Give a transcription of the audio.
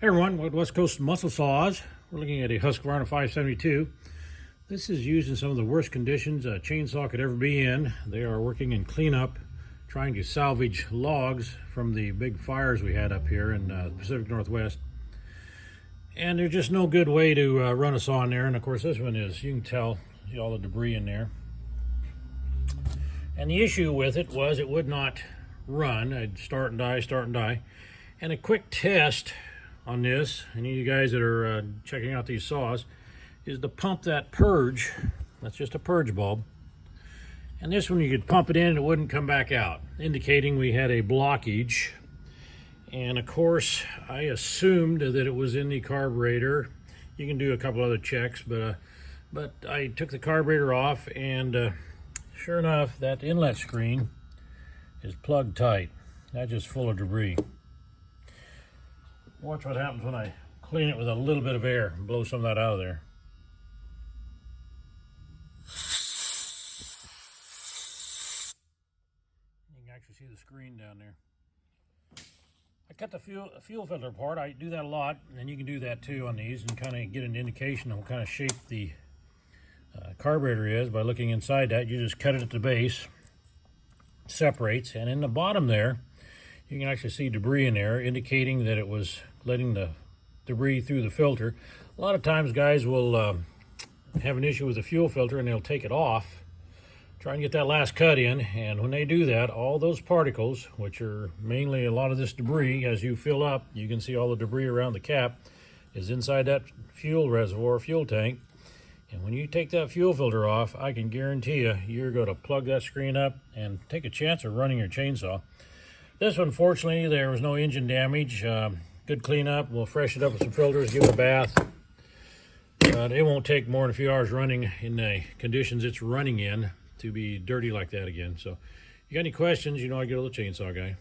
Hey everyone, welcome to West Coast Muscle Saws. We're looking at a Husqvarna 572. This is used in some of the worst conditions a chainsaw could ever be in. They are working in cleanup, trying to salvage logs from the big fires we had up here in the Pacific Northwest. And there's just no good way to run a saw in there. And of course this one is, you can tell, see all the debris in there. And the issue with it was it would not run. I'd start and die. And a quick test on this, any of you guys that are checking out these saws, is to pump that purge. That's just a purge bulb. And this one you could pump it in and it wouldn't come back out, indicating we had a blockage. And of course, I assumed that it was in the carburetor. You can do a couple other checks, but I took the carburetor off, and sure enough, that inlet screen is plugged tight. That's just full of debris. Watch what happens when I clean it with a little bit of air and blow some of that out of there. You can actually see the screen down there. I cut the fuel filter apart. I do that a lot, and you can do that too on these and kind of get an indication of what kind of shape the carburetor is by looking inside that. You just cut it at the base, it separates, and in the bottom there, you can actually see debris in there, indicating that it was letting the debris through the filter. A lot of times guys will have an issue with the fuel filter and they'll take it off, try and get that last cut in, and when they do that, all those particles, which are mainly a lot of this debris, as you fill up, you can see all the debris around the cap, is inside that fuel reservoir, fuel tank. And when you take that fuel filter off, I can guarantee you're going to plug that screen up and take a chance of running your chainsaw. This one, fortunately, there was no engine damage. Good cleanup. We'll freshen it up with some filters, give it a bath. It won't take more than a few hours running in the conditions it's running in to be dirty like that again. So, if you got any questions, you know I get a little chainsaw guy.